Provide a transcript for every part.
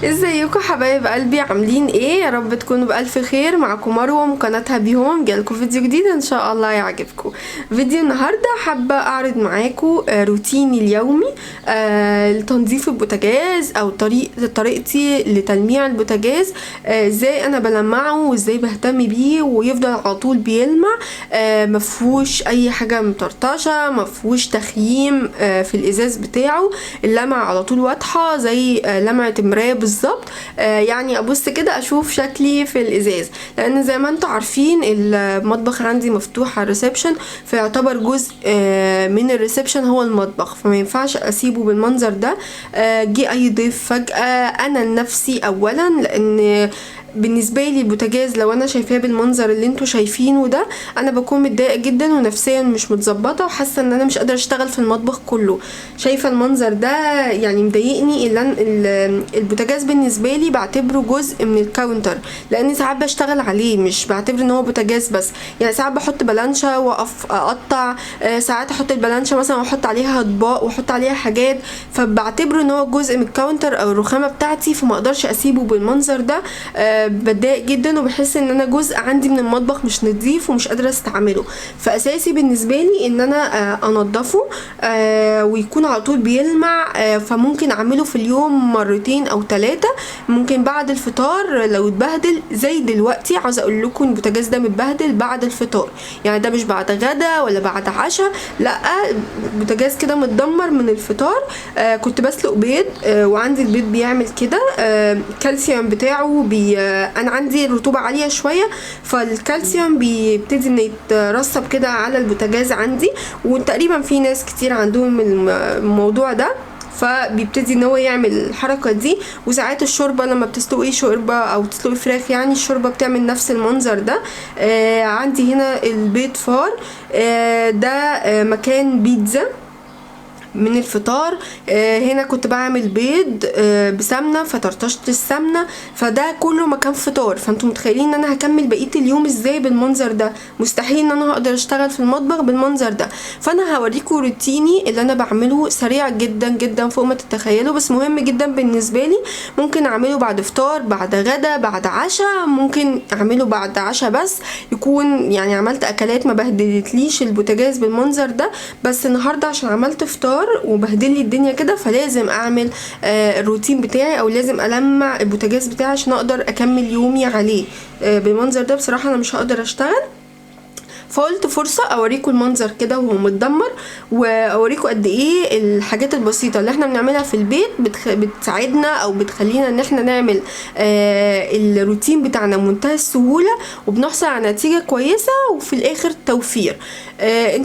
ازيكم حبايب قلبي؟ عاملين ايه؟ يا رب تكونوا بألف خير. معكم مروه من قناه هابي هوم. جالكم فيديو جديد ان شاء الله يعجبكم. فيديو النهارده حابه اعرض معاكم روتيني اليومي لتنظيف البوتاجاز، او طريقتي لتلميع البوتاجاز. ازاي انا بلمعه وازاي بهتم بيه ويفضل على طول بيلمع، مفهوش اي حاجه مطرطشه، مفهوش تخييم في الازاز بتاعه. اللمعه على طول واضحه زي لمعه المرايه بالظبط. يعني ابص كده اشوف شكلي في الازاز، لان زي ما انتم عارفين المطبخ عندي مفتوح على الريسبشن، فيعتبر جزء من الريسبشن هو المطبخ، فما ينفعش اسيبه بالمنظر ده. جه اي ضيف فجأة، انا لنفسي اولا، لان بالنسبه لي البوتاجاز لو انا شايفاه بالمنظر اللي انتوا شايفينه ده انا بكون متضايقه جدا ونفسيا مش متظبطه، وحاسه ان انا مش قادره اشتغل في المطبخ كله. شايفه المنظر ده يعني مضايقني. البوتاجاز بالنسبه لي بعتبره جزء من الكاونتر، لاني ساعات بشتغل عليه، مش بعتبر ان هو بوتاجاز بس. يعني ساعات بحط بلانشه واقف اقطع، ساعات احط البلانشه مثلا واحط عليها اطباق واحط عليها حاجات، فبعتبره ان هو جزء من الكاونتر او الرخامه بتاعتي، فما اقدرش اسيبه بالمنظر ده. بتضايق جدا وبحس ان انا جزء عندي من المطبخ مش نظيف ومش قادره استعمله. فاساسي بالنسبه لي ان انا انضفه ويكون على طول بيلمع. فممكن اعمله في اليوم مرتين او 3. ممكن بعد الفطار لو اتبهدل زي دلوقتي، عاوزه اقول لكم البوتاجاز ده متبهدل بعد الفطار، يعني ده مش بعد غدا ولا بعد عشاء، لا، البوتاجاز كده متدمر من الفطار. كنت بسلق بيض، وعندي البيض بيعمل كده، الكالسيوم بتاعه انا عندي رطوبه عاليه شويه، فالكالسيوم بيبتدي انه يترسب كده على البوتاجاز عندي، وتقريبا في ناس كتير عندهم الموضوع ده، فبيبتدي ان هو يعمل الحركه دي. وساعات الشوربه لما بتسلقي شوربه او تسلقي فراخ، يعني الشوربه بتعمل نفس المنظر ده. عندي هنا البيض فار، ده مكان بيتزا من الفطار. هنا كنت بعمل بيض بسمنه، فطرطشت السمنه، فده كله مكان فطار. فانتم متخيلين ان انا هكمل بقيه اليوم ازاي بالمنظر ده؟ مستحيل ان انا هقدر اشتغل في المطبخ بالمنظر ده. فانا هوريكم روتيني اللي انا بعمله، سريع جدا جدا فوق ما تتخيلوا، بس مهم جدا بالنسبه لي. ممكن اعمله بعد فطار، بعد غدا، بعد عشاء، ممكن اعمله بعد عشاء بس، يكون يعني عملت اكلات ما بهدلتليش البوتاجاز بالمنظر ده. بس النهارده عشان عملت فطار وبهدل لي الدنيا كده، فلازم اعمل الروتين بتاعي، او لازم المع البوتاجاز بتاعي عشان اقدر اكمل يومي عليه. بالمنظر ده بصراحه انا مش هقدر اشتغل، فقلت فرصة اوريكم المنظر كده وهو متدمر، واوريكم قد ايه الحاجات البسيطة اللي احنا بنعملها في البيت بتساعدنا او بتخلينا ان احنا نعمل الروتين بتاعنا بمنتهى السهولة، وبنحصل على نتيجة كويسة وفي الاخر توفير.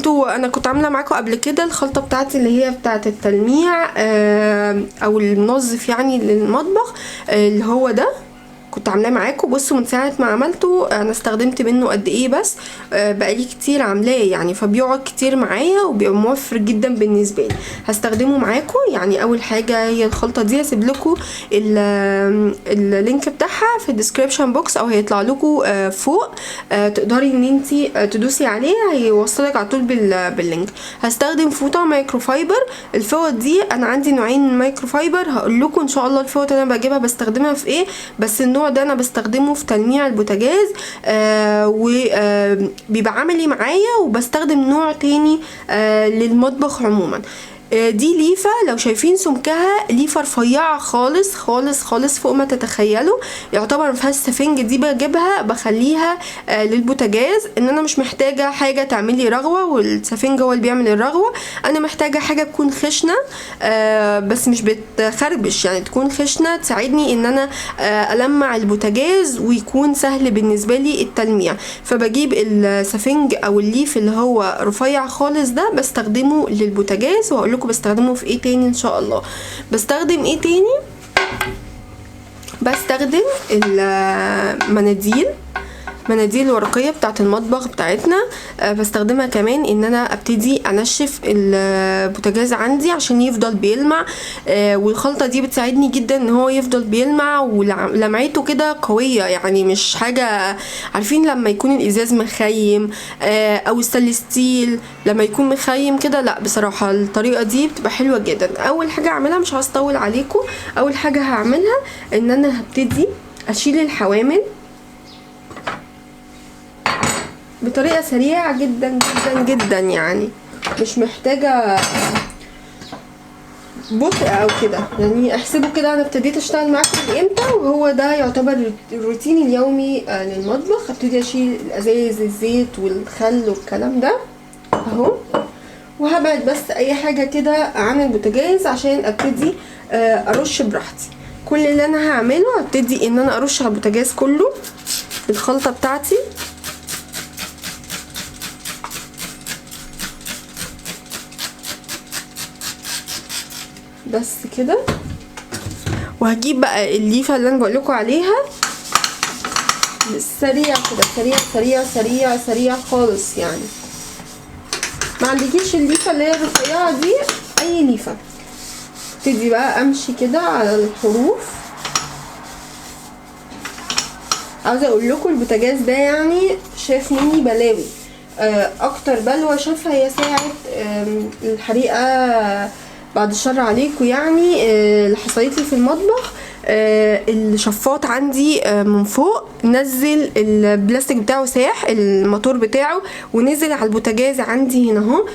انا كنت عاملة معاكم قبل كده الخلطة بتاعتي اللي هي بتاعت التلميع، او المنظف يعني للمطبخ، اللي هو ده كنت عاملاه معاكم. بصوا من ساعه ما عملته انا استخدمت منه قد ايه، بس بقالي كتير عاملاه يعني، فبيقعد كتير معايا وبيبقى موفر جدا بالنسبه لي. هستخدمه معاكم. يعني اول حاجه هي الخلطه دي، هسيب لكم اللينك بتاعها في الديسكريبشن بوكس، او هيطلع لكم فوق، تقدري ان انت تدوسي عليه هيوصلك على طول باللينك. هستخدم فوطه مايكرو فايبر. الفوط دي انا عندي نوعين مايكرو فايبر، هقول لكم ان شاء الله الفوط انا بجيبها بستخدمها في ايه، بس النوع ده انا بستخدمه في تلميع البوتاجاز، وبيبقى عملي معايا. وبستخدم نوع تاني للمطبخ عموما. دي ليفة، لو شايفين سمكها ليفة رفيعة خالص خالص خالص فوق ما تتخيلوا، يعتبر مفيهاش سفنج. دي بجيبها بخليها للبوتاجاز، ان انا مش محتاجة حاجة تعملي رغوة والسفنج هو اللي بيعمل الرغوة. انا محتاجة حاجة تكون خشنة، بس مش بتخربش، يعني تكون خشنة تساعدني ان انا ألمع البوتاجاز ويكون سهل بالنسبة لي التلميع. فبجيب السفنج او الليف اللي هو رفيع خالص ده، بستخدمه للبوتاجاز، وهقول لكم بستخدمه في ايه تاني ان شاء الله. بستخدم ايه تاني؟ بستخدم المناديل. مناديل ورقيه بتاعه المطبخ بتاعتنا. بستخدمها كمان ان انا ابتدي انشف البوتاجاز عندي عشان يفضل بيلمع. والخلطه دي بتساعدني جدا ان هو يفضل بيلمع ولمعته كده قويه، يعني مش حاجه، عارفين لما يكون الازاز مخيم او الستانلس ستيل لما يكون مخيم كده؟ لا بصراحه الطريقه دي بتبقى حلوه جدا. اول حاجه اعملها، مش هطول عليكم، اول حاجه هعملها ان انا هبتدي اشيل الحوامل بطريقه سريعه جدا جدا جدا، يعني مش محتاجه بطء او كده. يعني احسبوا كده انا ابتديت اشتغل معاكم من امتى، وهو ده يعتبر الروتين اليومي للمطبخ. ابتدي اشيل الازايز الزيت والخل والكلام ده اهو، وهبعد بس اي حاجه كده عن البوتاجاز عشان ابتدي ارش براحتي. كل اللي انا هعمله هبتدي ان انا ارش على البوتاجاز كله الخلطه بتاعتي. بس كده. وهجيب بقى الليفه اللي انا بقولكوا عليها سريع كده، سريع سريع سريع سريع خالص. يعني ما عندكيش الليفه اللي هي الرفيعه دي، اي ليفه. ابتدي بقى امشي كده على الحروف. عاوزه اقول لكم البوتاجاز ده يعني شاف مني بلاوي. اكتر بلوه شافها هي ساعه الحريقه، بعد الشر عليكم، يعني اللي حصلت لي في المطبخ. الشفاط عندي من فوق نزل البلاستيك بتاعه، ساح الموتور بتاعه ونزل على البوتاجاز عندي هنا اهو.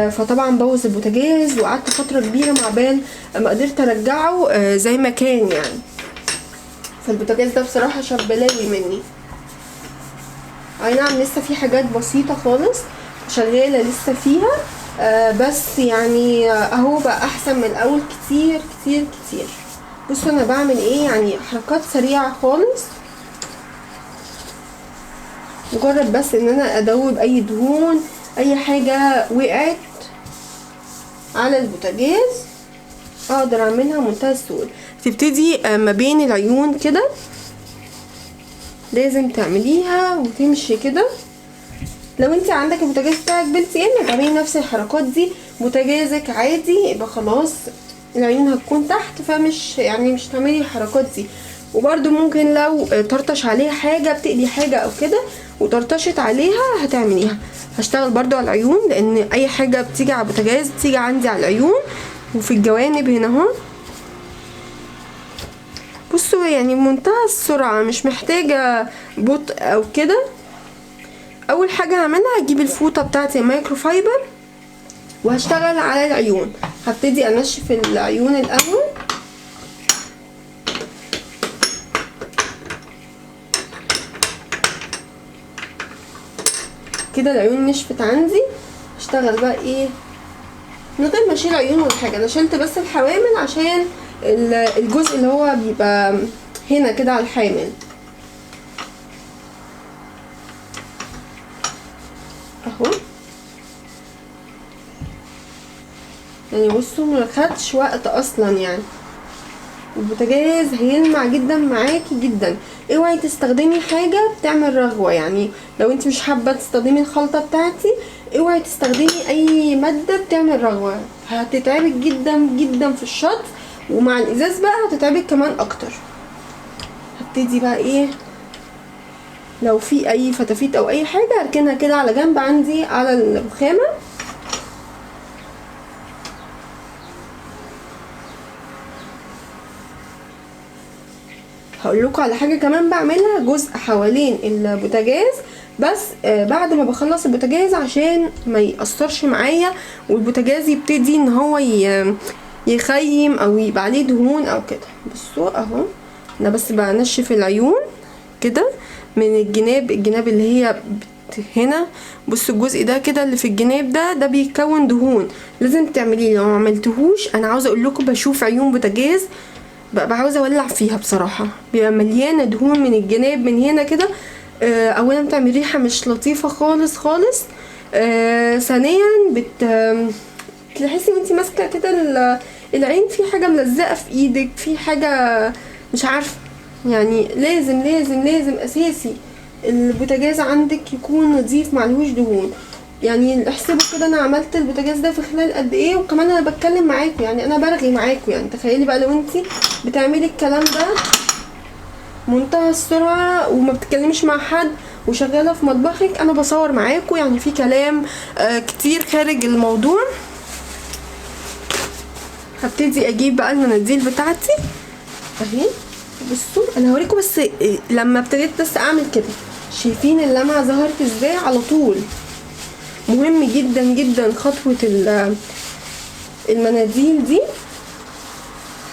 فطبعا بوظ البوتاجاز، وقعدت فتره كبيره مع بال ما قدرت ارجعه زي ما كان يعني. فالبوتاجاز ده بصراحه شاف بلاوي مني. اي نعم لسه في حاجات بسيطه خالص شغاله لسه فيها، بس يعني اهو بقى احسن من الاول كتير كتير كتير. بصوا انا بعمل ايه، يعني حركات سريعه خالص، مجرد بس ان انا ادوب اي دهون، اي حاجه وقعت على البوتاجاز اقدر اعملها منتهى السهوله. تبتدي ما بين العيون كده لازم تعمليها وتمشي كده. لو انت عندك البوتاجاز بتاعك بلتي ان تعملي نفس الحركات دي. بوتاجازك عادي يبقى خلاص العيون هتكون تحت، فمش يعني مش تعملي الحركات دي. وبرده ممكن لو طرطش عليها حاجه، بتقلي حاجه او كده وطرطشت عليها هتعمليها. هشتغل برده على العيون، لان اي حاجه بتيجي على البوتاجاز بتيجي عندي على العيون وفي الجوانب هنا اهو. بصوا يعني منتهى السرعه، مش محتاجه بطء او كده. اول حاجه هعملها هجيب الفوطه بتاعتي مايكرو فايبر وهشتغل على العيون. هبتدي انشف العيون الاول كده. العيون نشفت عندي، هشتغل بقى ايه من غير ما اشيل عيون ولا حاجه. انا شلت بس الحوامل عشان الجزء اللي هو بيبقى هنا كده على الحامل اهو. يعني بصوا ما خدش وقت اصلا، يعني البوتاجاز هيلمع جدا معاكي جدا. اوعي تستخدمي حاجه بتعمل رغوه، يعني لو انت مش حابه تستخدمي الخلطه بتاعتي اوعي تستخدمي اي ماده بتعمل رغوه، هتتعبك جدا جدا في الشط، ومع الازاز بقى هتتعبك كمان اكتر. هبتدي بقى ايه، لو في اي فتافيت او اي حاجه هركنها كده على جنب عندي على الرخامه. هقول لكم على حاجه كمان بعملها، جزء حوالين البوتاجاز بس بعد ما بخلص البوتاجاز عشان ما يأثرش معايا والبوتاجاز يبتدي ان هو يخيم او يبقى عليه دهون او كده. بصوا اهو انا بس بنشف العيون كده من الجناب اللي هي هنا. بصوا الجزء ده كده اللي في الجناب ده بيكون دهون، لازم تعمليه. لو ما عملتهوش انا عاوزه اقول لكم بشوف عيون بوتاجاز ببقى عاوزه اولع فيها بصراحه، بيبقى مليانه دهون من الجناب من هنا كده. اولا بتعمل ريحه مش لطيفه خالص خالص. ثانيا تحسي وانتي ماسكه كده العين في حاجه ملزقه في ايدك، في حاجه مش عارفه. يعني لازم لازم لازم اساسي البوتاجاز عندك يكون نظيف معلهوش دهون. يعني احسبوا كده انا عملت البوتاجاز ده في خلال قد ايه، وكمان انا بتكلم معاكم، يعني انا برغي معاكم. يعني تخيلي بقى لو انتي بتعملي الكلام ده منتهى السرعه وما بتتكلمش مع حد وشغاله في مطبخك، انا بصور معاكم، يعني في كلام كتير خارج الموضوع. هبتدي اجيب بقى المناديل بتاعتي اهي. بصوا انا هوريكم بس لما ابتديت بس اعمل كده، شايفين اللمعه ظهرت ازاي على طول. مهم جدا جدا خطوه المناديل دي،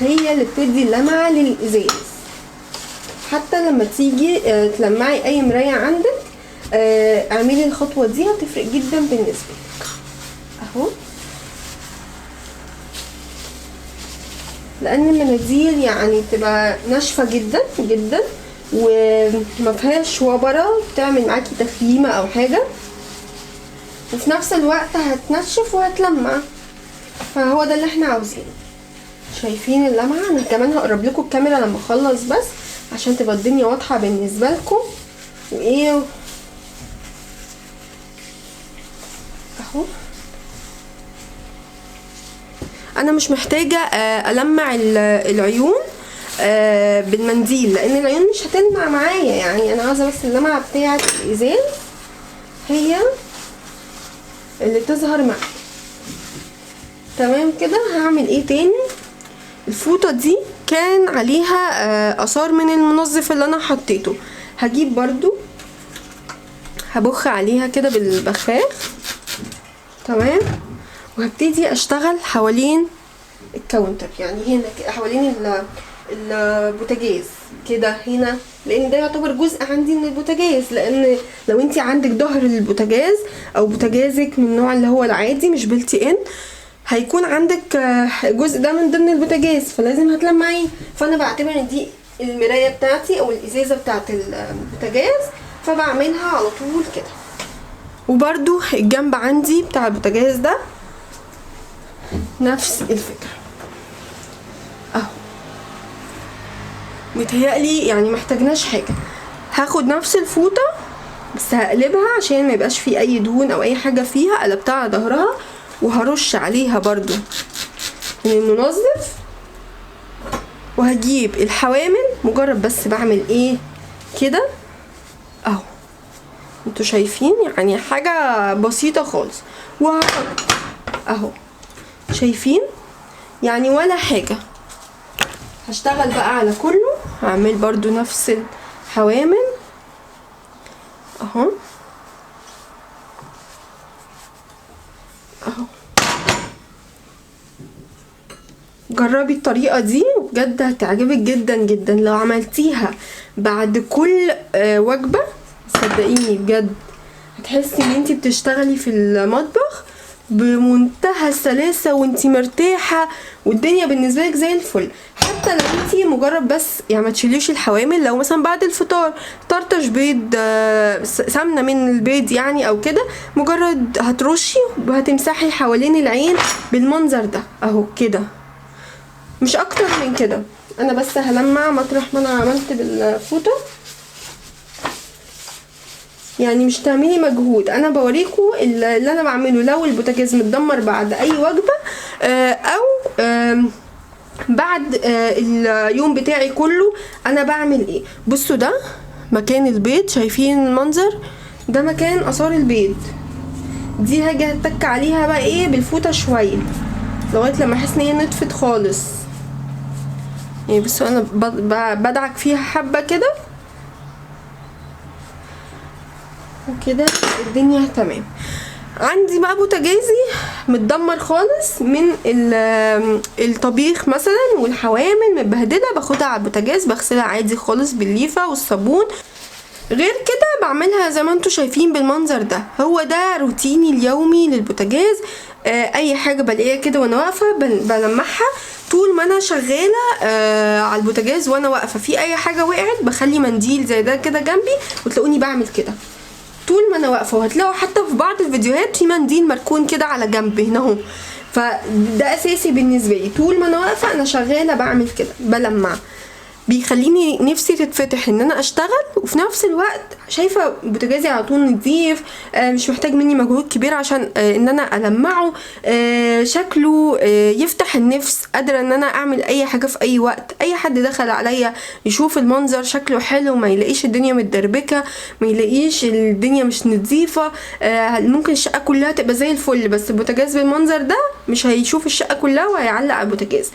هي اللي بتدي اللمعه للازاز. حتى لما تيجي تلمعي اي مرايه عندك اعملي الخطوه دي، هتفرق جدا بالنسبه لك اهو. لان المناديل يعني بتبقى ناشفه جدا جدا وما فيهاش وبره تعمل معاكي تخييمه او حاجه، وفي نفس الوقت هتنشف وهتلمع، فهو ده اللي احنا عاوزينه. شايفين اللمعه؟ انا كمان هقرب لكم الكاميرا لما اخلص بس عشان تبقى الدنيا واضحه بالنسبه لكم. وايه اهو، انا مش محتاجه المع العيون بالمنديل، لان العيون مش هتلمع معايا. يعني انا عايزه بس اللمعه بتاعه الازاز هي اللي تظهر معايا. تمام كده. هعمل ايه تاني؟ الفوطه دي كان عليها اثار من المنظف اللي انا حطيته، هجيب برضو هبخ عليها كده بالبخاخ. تمام. وهبتدي اشتغل حوالين الكاونتر، يعني هنا كده حوالين البوتاجاز كده هنا، لان ده يعتبر جزء عندي من البوتاجاز. لان لو انتي عندك ظهر للبوتاجاز او بوتاجازك من النوع اللي هو العادي مش بلتي ان، هيكون عندك الجزء ده من ضمن البوتاجاز، فلازم هتلمعيه. فانا بعتبر ان دي المرايه بتاعتي او الازازه بتاعت البوتاجاز، فبعملها على طول كده. وبرده الجنب عندي بتاع البوتاجاز ده نفس الفكره اهو. متهيألي يعني محتاجناش حاجه. هاخد نفس الفوطه بس هقلبها عشان ما يبقاش فيه اي دهون او اي حاجه فيها، قلبتها على ظهرها وهرش عليها برضو من المنظف. وهجيب الحوامل، مجرد بس بعمل ايه كده اهو، انتوا شايفين يعني حاجه بسيطه خالص. وهحط اهو، شايفين يعني ولا حاجه. هشتغل بقى على كله، هعمل برضو نفس الحوامل اهو اهو. جربي الطريقه دي وبجد هتعجبك جدا جدا. لو عملتيها بعد كل وجبه صدقيني بجد هتحسي ان انتي بتشتغلي في المطبخ بمنتهى السلاسه وانتي مرتاحه والدنيا بالنسبه لك زي الفل. حتى لو انتي مجرد بس يعني ما تشيليش الحوامل، لو مثلا بعد الفطار طرطش بيض سمنه من البيض يعني او كده، مجرد هترشي وهتمسحي حوالين العين بالمنظر ده اهو كده، مش اكتر من كده. انا بس هلمع مطرح ما انا عملت بالفوطه، يعني مش تعملي مجهود. انا بوريكم اللي انا بعمله لو البوتاجاز متدمر بعد اي وجبه او بعد اليوم بتاعي كله انا بعمل ايه. بصوا ده مكان البيض، شايفين المنظر ده مكان اثار البيض. دي هاجي اتك عليها بقى ايه بالفوطه شويه لغايه لما احس ان هي نطفت خالص. يعني بصوا انا بدعك فيها حبه كده وكده الدنيا تمام. عندي بقى بوتاجازي متدمر خالص من الطبيخ مثلا والحوامل متبهدله، باخدها على البوتاجاز بغسلها عادي خالص بالليفه والصابون. غير كده بعملها زي ما انتوا شايفين بالمنظر ده. هو ده روتيني اليومي للبوتاجاز. اي حاجه بلاقيها كده وانا واقفه بلمعها. طول ما انا شغاله على البوتاجاز وانا واقفه في اي حاجه وقعت بخلي منديل زي ده كده جنبي، وتلاقوني بعمل كده طول ما انا واقفه. وهتلاقوا حتى في بعض الفيديوهات في منديل مركون كده على جنب هنا اهو. فده اساسي بالنسبه لي، طول ما انا واقفه انا شغاله بعمل كده بلمع. بيخليني نفسي تتفتح ان انا اشتغل، وفي نفس الوقت شايفه بوتاجازي على طول نضيف، مش محتاج مني مجهود كبير عشان ان انا المعه، شكله يفتح النفس، قادره ان انا اعمل اي حاجه في اي وقت. اي حد دخل عليا يشوف المنظر شكله حلو، ما يلاقيش الدنيا متدربكه، ما يلاقيش الدنيا مش نظيفه. ممكن الشقه كلها تبقى زي الفل، بس البوتاجاز بالمنظر ده مش هيشوف الشقه كلها وهيعلق على البوتاجاز.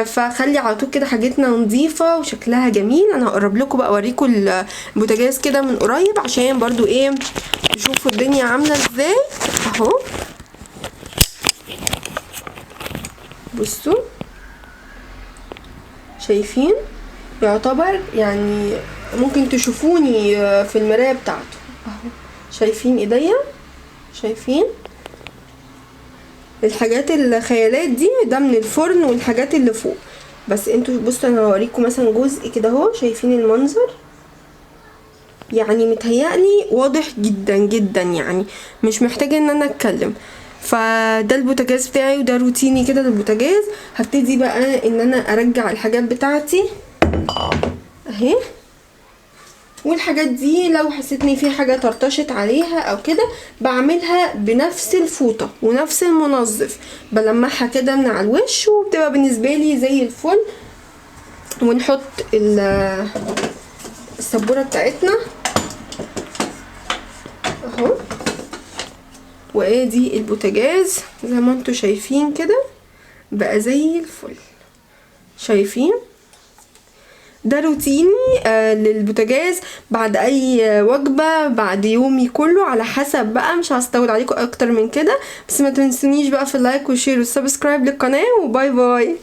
فخلي على طول كده حاجتنا نظيفه وشكلها جميل. انا هقرب لكم بقى اوريكم البوتاجاز كده من قريب عشان برضو ايه تشوفوا الدنيا عامله ازاي. اهو بصوا، شايفين؟ يعتبر يعني ممكن تشوفوني في المرايه بتاعته اهو. شايفين ايديا؟ شايفين الحاجات الخيالات دي؟ ده من الفرن والحاجات اللي فوق. بس انتوا بصوا، انا هوريكم مثلا جزء كده اهو. شايفين المنظر؟ يعني متهيألي واضح جدا جدا، يعني مش محتاجه ان انا اتكلم. فده البوتاجاز بتاعي، وده روتيني كده للبوتاجاز. هبتدي بقى ان انا ارجع الحاجات بتاعتي اهي. والحاجات دي لو حسيت ان في حاجه طرطشت عليها او كده بعملها بنفس الفوطه ونفس المنظف، بلمعها كده من على الوش وبتبقى بالنسبه لي زي الفل. ونحط السبوره بتاعتنا اهو. وادي البوتاجاز زي ما انتوا شايفين كده بقى زي الفل. شايفين؟ ده روتيني للبوتاجاز بعد اي وجبه، بعد يومي كله على حسب بقى. مش هستول عليكم اكتر من كده، بس ما تنسونيش بقى في اللايك والشير والسبسكرايب للقناه، وباي باي.